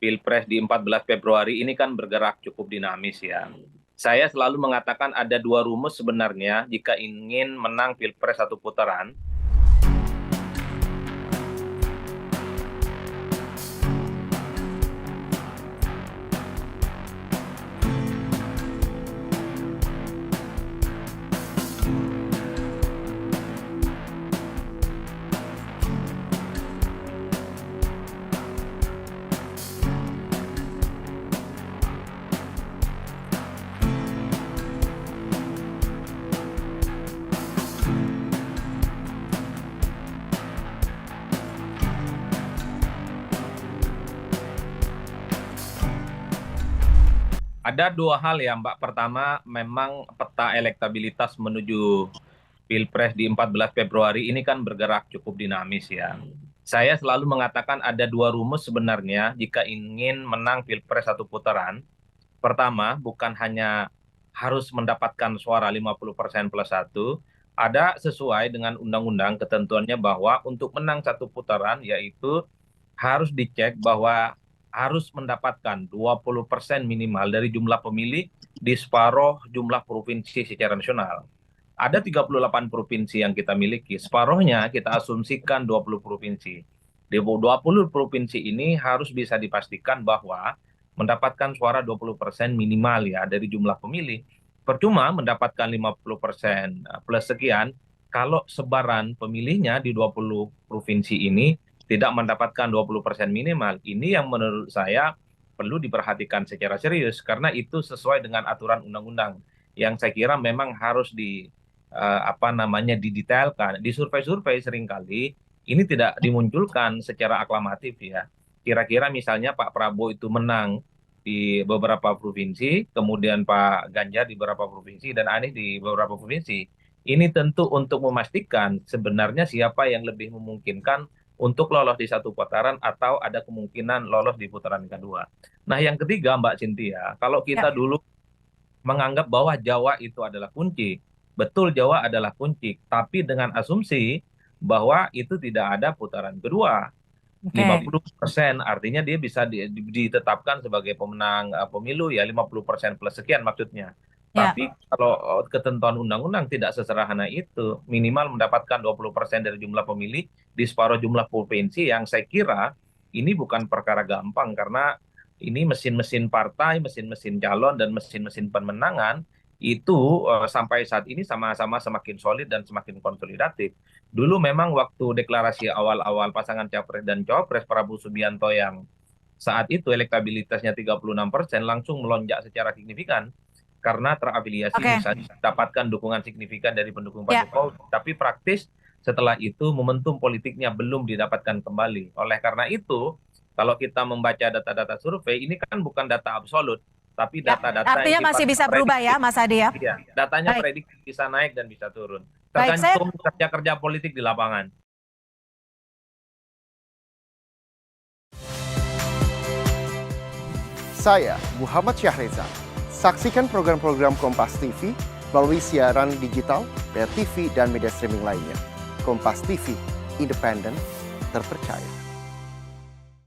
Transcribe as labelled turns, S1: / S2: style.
S1: Pilpres di 14 Februari ini kan bergerak cukup dinamis ya. Saya selalu mengatakan ada dua rumus sebenarnya jika ingin menang Pilpres satu putaran. Ada dua hal ya, Mbak. Pertama, memang peta elektabilitas menuju Pilpres di 14 Februari ini kan bergerak cukup dinamis ya. Saya selalu mengatakan ada dua rumus sebenarnya jika ingin menang Pilpres satu putaran. Pertama, bukan hanya harus mendapatkan suara 50% plus satu, ada sesuai dengan undang-undang ketentuannya bahwa untuk menang satu putaran yaitu harus dicek bahwa harus mendapatkan 20% minimal dari jumlah pemilih di separuh jumlah provinsi secara nasional. Ada 38 provinsi yang kita miliki, separuhnya kita asumsikan 20 provinsi. Di 20 provinsi ini harus bisa dipastikan bahwa mendapatkan suara 20% minimal ya dari jumlah pemilih. Percuma mendapatkan 50% plus sekian kalau sebaran pemilihnya di 20 provinsi ini tidak mendapatkan 20% minimal. Ini yang menurut saya perlu diperhatikan secara serius karena itu sesuai dengan aturan undang-undang yang saya kira memang harus didetailkan. Di survei-survei seringkali ini tidak dimunculkan secara aklamatif ya. Kira-kira misalnya Pak Prabowo itu menang di beberapa provinsi, kemudian Pak Ganjar di beberapa provinsi dan Anies di beberapa provinsi. Ini tentu untuk memastikan sebenarnya siapa yang lebih memungkinkan untuk lolos di satu putaran atau ada kemungkinan lolos di putaran kedua. Nah, yang ketiga Mbak Cynthia, kalau kita
S2: Ya,
S1: dulu menganggap bahwa Jawa itu adalah kunci, betul Jawa adalah kunci, tapi dengan asumsi bahwa itu tidak ada putaran kedua.
S2: oke.
S1: 50% artinya dia bisa ditetapkan sebagai pemenang pemilu ya 50% plus sekian maksudnya.
S2: Ya,
S1: Tapi kalau ketentuan undang-undang tidak sesederhana itu, minimal mendapatkan 20% dari jumlah pemilih di separuh jumlah provinsi yang saya kira ini bukan perkara gampang karena ini mesin-mesin partai, mesin-mesin calon dan mesin-mesin pemenangan itu sampai saat ini sama-sama semakin solid dan semakin konsolidatif. Dulu memang waktu deklarasi awal-awal pasangan Capres dan Cawapres Prabowo Subianto yang saat itu elektabilitasnya 36% langsung melonjak secara signifikan karena terafiliasi
S2: oke.
S1: misalnya mendapatkan dukungan signifikan dari pendukung Pak
S2: Ya,
S1: Jokowi. Tapi praktis setelah itu momentum politiknya belum didapatkan kembali. Oleh karena itu, kalau kita membaca data-data survei, ini kan bukan data absolut, tapi
S2: ya.
S1: data-data yang
S2: Artinya masih
S1: sifatnya
S2: bisa berubah ya,
S1: prediktif.
S2: Mas Adi ya.
S1: Iya, datanya
S2: Baik,
S1: prediktif bisa naik dan bisa turun.
S2: baik. Saya
S1: Tergantung kerja-kerja politik di lapangan.
S3: Saya Muhammad Syahreza. Saksikan program-program Kompas TV melalui siaran digital, pay TV, dan media streaming lainnya. Kompas TV, independen, terpercaya.